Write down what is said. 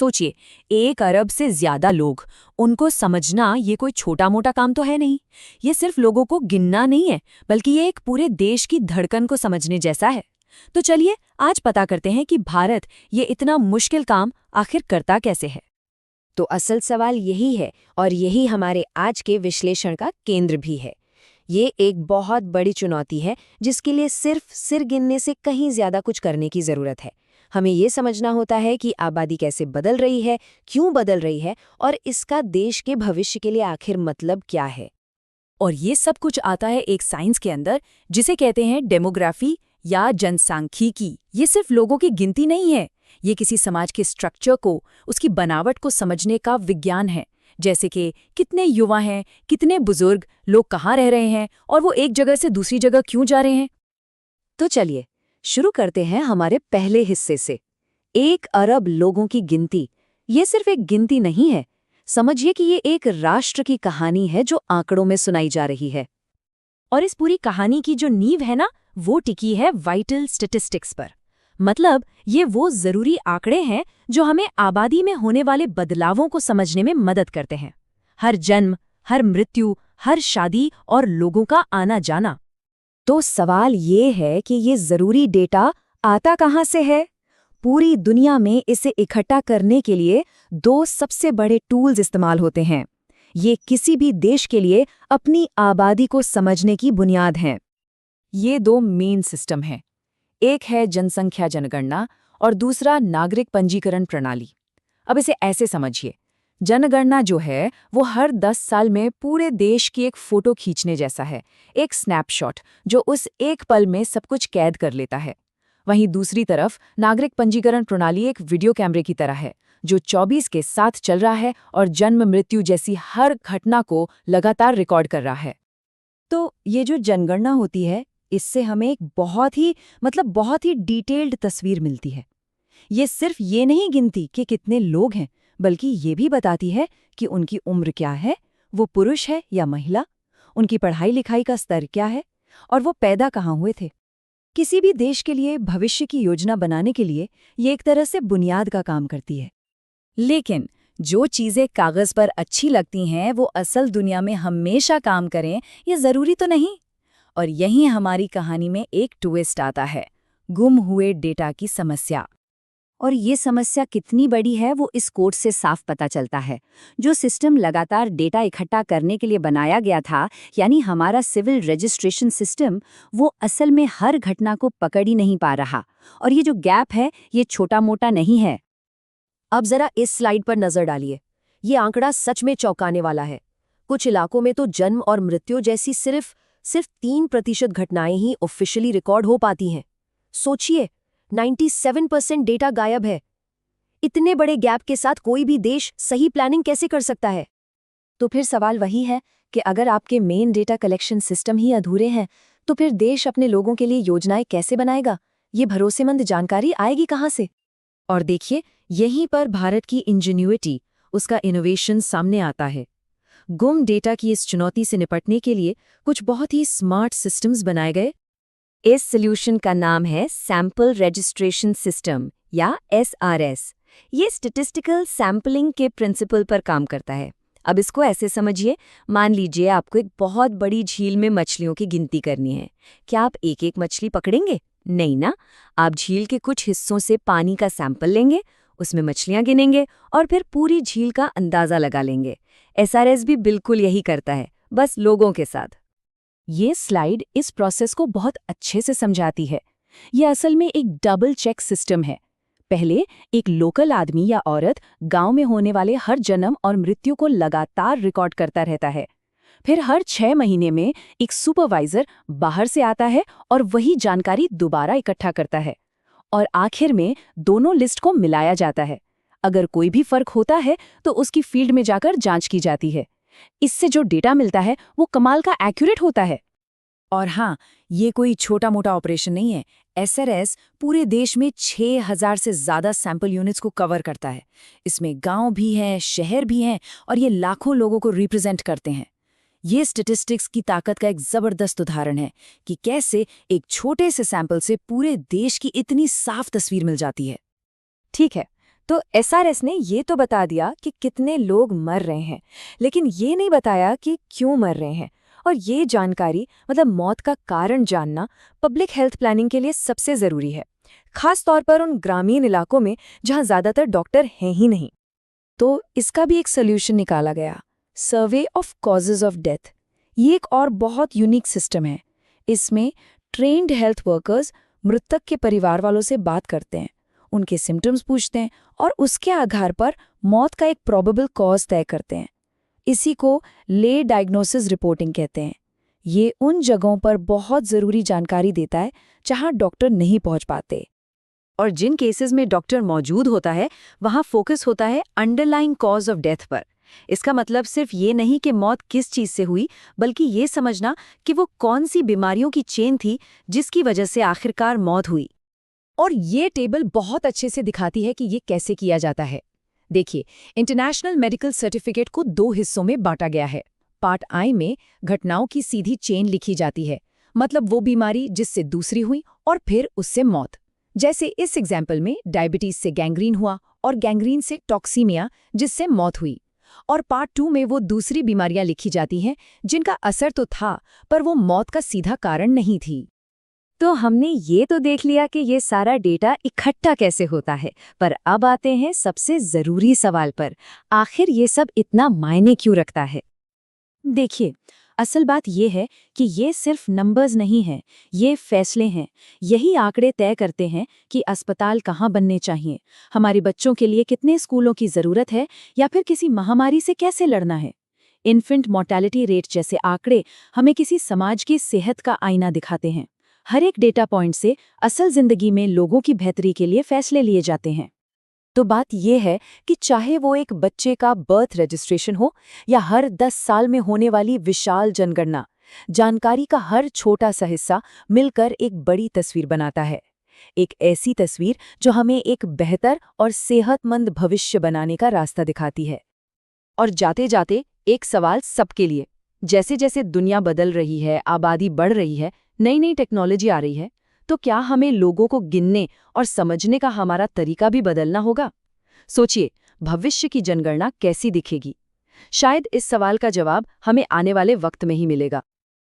सोचिए, 1 अरब से ज्यादा लोग, उनको समझना ये कोई छोटा मोटा काम तो है नहीं। ये सिर्फ लोगों को गिनना नहीं है, बल्कि ये एक पूरे देश की धड़कन को समझने जैसा है। तो चलिए आज पता करते हैं कि भारत ये इतना मुश्किल काम आखिर करता कैसे है। तो असल सवाल यही है और यही हमारे आज के विश्लेषण का केंद्र भी है। ये एक बहुत बड़ी चुनौती है जिसके लिए सिर्फ सिर गिनने से कहीं ज्यादा कुछ करने की जरूरत है। हमें ये समझना होता है कि आबादी कैसे बदल रही है, क्यों बदल रही है और इसका देश के भविष्य के लिए आखिर मतलब क्या है। और ये सब कुछ आता है एक साइंस के अंदर जिसे कहते हैं डेमोग्राफी या जनसांख्यिकी। ये सिर्फ लोगों की गिनती नहीं है, ये किसी समाज के स्ट्रक्चर को, उसकी बनावट को समझने का विज्ञान है। जैसे कि कितने युवा हैं, कितने बुजुर्ग, लोग कहाँ रह रहे हैं और वो एक जगह से दूसरी जगह क्यों जा रहे हैं। तो चलिए शुरू करते हैं हमारे पहले हिस्से से। 1 अरब लोगों की गिनती ये सिर्फ एक गिनती नहीं है, समझिए कि ये एक राष्ट्र की कहानी है जो आंकड़ों में सुनाई जा रही है। और इस पूरी कहानी की जो नींव है ना, वो टिकी है वाइटल स्टैटिस्टिक्स पर। मतलब ये वो जरूरी आंकड़े हैं जो हमें आबादी में होने वाले बदलावों को समझने में मदद करते हैं। हर जन्म, हर मृत्यु, हर शादी और लोगों का आना जाना। तो सवाल ये है कि ये जरूरी डेटा आता कहाँ से है? पूरी दुनिया में इसे इकट्ठा करने के लिए 2 सबसे बड़े टूल्स इस्तेमाल होते हैं। ये किसी भी देश के लिए अपनी आबादी को समझने की बुनियाद हैं। ये 2 मेन सिस्टम हैं। एक है जनसंख्या जनगणना और दूसरा नागरिक पंजीकरण प्रणाली। अब इसे ऐसे समझिए, जनगणना जो है वो हर 10 साल में पूरे देश की एक फोटो खींचने जैसा है, एक स्नैपशॉट जो उस एक पल में सब कुछ कैद कर लेता है। वहीं दूसरी तरफ नागरिक पंजीकरण प्रणाली एक वीडियो कैमरे की तरह है जो 24 के साथ चल रहा है और जन्म मृत्यु जैसी हर घटना को लगातार रिकॉर्ड कर रहा है। तो ये जो जनगणना होती है, इससे हमें एक बहुत ही डिटेल्ड तस्वीर मिलती है। ये सिर्फ ये नहीं गिनती कि कितने लोग हैं, बल्कि ये भी बताती है कि उनकी उम्र क्या है, वो पुरुष है या महिला, उनकी पढ़ाई लिखाई का स्तर क्या है और वो पैदा कहाँ हुए थे। किसी भी देश के लिए भविष्य की योजना बनाने के लिए ये एक तरह से बुनियाद का काम करती है। लेकिन जो चीज़ें कागज़ पर अच्छी लगती हैं वो असल दुनिया में हमेशा काम करें, ये ज़रूरी तो नहीं। और यहीं हमारी कहानी में एक ट्विस्ट आता है, गुम हुए डेटा की समस्या। और ये समस्या कितनी बड़ी है वो इस कोड से साफ पता चलता है। जो सिस्टम लगातार डेटा इकट्ठा करने के लिए बनाया गया था, यानी हमारा सिविल रजिस्ट्रेशन सिस्टम, वो असल में हर घटना को पकड़ ही नहीं पा रहा। और ये जो गैप है, ये छोटा मोटा नहीं है। अब जरा इस स्लाइड पर नजर डालिए। ये आंकड़ा सच में चौंकाने वाला है। कुछ इलाकों में तो जन्म और मृत्यु जैसी सिर्फ 3% घटनाएं ही ऑफिशियली रिकॉर्ड हो पाती हैं। सोचिए, 97% डेटा गायब है। इतने बड़े गैप के साथ कोई भी देश सही प्लानिंग कैसे कर सकता है? तो फिर सवाल वही है कि अगर आपके मेन डेटा कलेक्शन सिस्टम ही अधूरे हैं, तो फिर देश अपने लोगों के लिए योजनाएं कैसे बनाएगा? ये भरोसेमंद जानकारी आएगी कहाँ से? और देखिए, यहीं पर भारत की इंजेन्युइटी, उसका इनोवेशन सामने आता है। गुम डेटा की इस चुनौती से निपटने के लिए कुछ बहुत ही स्मार्ट सिस्टम्स बनाए गए। इस सॉल्यूशन का नाम है सैंपल रजिस्ट्रेशन सिस्टम या SRS। ये स्टैटिस्टिकल सैंपलिंग के प्रिंसिपल पर काम करता है। अब इसको ऐसे समझिए, मान लीजिए आपको एक बहुत बड़ी झील में मछलियों की गिनती करनी है। क्या आप एक एक मछली पकड़ेंगे? नहीं ना। आप झील के कुछ हिस्सों से पानी का सैंपल लेंगे, उसमें मछलियां गिनेंगे और फिर पूरी झील का अंदाजा लगा लेंगे। SRS भी बिल्कुल यही करता है, बस लोगों के साथ। ये स्लाइड इस प्रोसेस को बहुत अच्छे से समझाती है। ये असल में एक डबल चेक सिस्टम है। पहले एक लोकल आदमी या औरत गांव में होने वाले हर जन्म और मृत्यु को लगातार रिकॉर्ड करता रहता है। फिर हर 6 महीने में एक सुपरवाइजर बाहर से आता है और वही जानकारी दोबारा इकट्ठा करता है। और आखिर में दोनों लिस्ट को मिलाया जाता है। अगर कोई भी फर्क होता है तो उसकी फील्ड में जाकर जांच की जाती है। इससे जो डेटा मिलता है वो कमाल का एक्यूरेट होता है। और हाँ, ये कोई छोटा मोटा ऑपरेशन नहीं है। SRS पूरे देश में 6000 से ज़्यादा सैंपल यूनिट्स को कवर करता है। इसमें गांव भी हैं, शहर भी हैं और ये लाखों लोगों को रिप्रेजेंट करते हैं। ये स्टैटिस्टिक्स की ताकत का एक ज़बरदस्त उदाहरण है कि कैसे एक छोटे से सैंपल से पूरे देश की इतनी साफ तस्वीर मिल जाती है। ठीक है, तो एसआरएस ने ये तो बता दिया कि कितने लोग मर रहे हैं, लेकिन ये नहीं बताया कि क्यों मर रहे हैं। और ये जानकारी, मतलब मौत का कारण जानना, पब्लिक हेल्थ प्लानिंग के लिए सबसे ज़रूरी है, खास तौर पर उन ग्रामीण इलाकों में जहां ज़्यादातर डॉक्टर हैं ही नहीं। तो इसका भी एक सोल्यूशन निकाला गया, survey of causes of death. ये एक और बहुत यूनिक सिस्टम है। इसमें ट्रेन्ड हेल्थ वर्कर्स मृतक के परिवार वालों से बात करते हैं, उनके सिम्टम्स पूछते हैं और उसके आधार पर मौत का एक प्रोबेबल कॉज तय करते हैं। इसी को ले डायग्नोसिस रिपोर्टिंग कहते हैं। ये उन जगहों पर बहुत ज़रूरी जानकारी देता है जहां डॉक्टर नहीं पहुंच पाते। और जिन केसेस में डॉक्टर मौजूद होता है, वहां फोकस होता है अंडरलाइंग कॉज ऑफ डेथ पर। इसका मतलब सिर्फ ये नहीं कि मौत किस चीज से हुई, बल्कि ये समझना कि वो कौन सी बीमारियों की चेन थी जिसकी वजह से आखिरकार मौत हुई। और ये टेबल बहुत अच्छे से दिखाती है कि ये कैसे किया जाता है। देखिए, इंटरनेशनल मेडिकल सर्टिफिकेट को 2 हिस्सों में बांटा गया है। पार्ट आई में घटनाओं की सीधी चेन लिखी जाती है, मतलब वो बीमारी जिससे दूसरी हुई और फिर उससे मौत। जैसे इस एग्जाम्पल में डायबिटीज से गैंग्रीन हुआ और गैंग्रीन से टॉक्सीमिया, जिससे मौत हुई। और पार्ट 2 में वो दूसरी बीमारियां लिखी जाती हैं जिनका असर तो था, पर वो मौत का सीधा कारण नहीं थी। तो हमने ये तो देख लिया कि ये सारा डेटा इकट्ठा कैसे होता है, पर अब आते हैं सबसे ज़रूरी सवाल पर, आखिर ये सब इतना मायने क्यों रखता है? देखिए, असल बात ये है कि ये सिर्फ नंबर्स नहीं हैं, ये फैसले हैं। यही आंकड़े तय करते हैं कि अस्पताल कहाँ बनने चाहिए, हमारे बच्चों के लिए कितने स्कूलों की ज़रूरत है, या फिर किसी महामारी से कैसे लड़ना है। इन्फेंट मोर्टेलिटी रेट जैसे आंकड़े हमें किसी समाज की सेहत का आईना दिखाते हैं। हर एक डेटा पॉइंट से असल जिंदगी में लोगों की बेहतरी के लिए फैसले लिए जाते हैं। तो बात यह है कि चाहे वो एक बच्चे का बर्थ रजिस्ट्रेशन हो या हर 10 साल में होने वाली विशाल जनगणना, जानकारी का हर छोटा सा हिस्सा मिलकर एक बड़ी तस्वीर बनाता है। एक ऐसी तस्वीर जो हमें एक बेहतर और सेहतमंद भविष्य बनाने का रास्ता दिखाती है। और जाते जाते एक सवाल सबके लिए, जैसे जैसे दुनिया बदल रही है, आबादी बढ़ रही है, नई नई टेक्नोलॉजी आ रही है, तो क्या हमें लोगों को गिनने और समझने का हमारा तरीका भी बदलना होगा? सोचिए, भविष्य की जनगणना कैसी दिखेगी? शायद इस सवाल का जवाब हमें आने वाले वक्त में ही मिलेगा।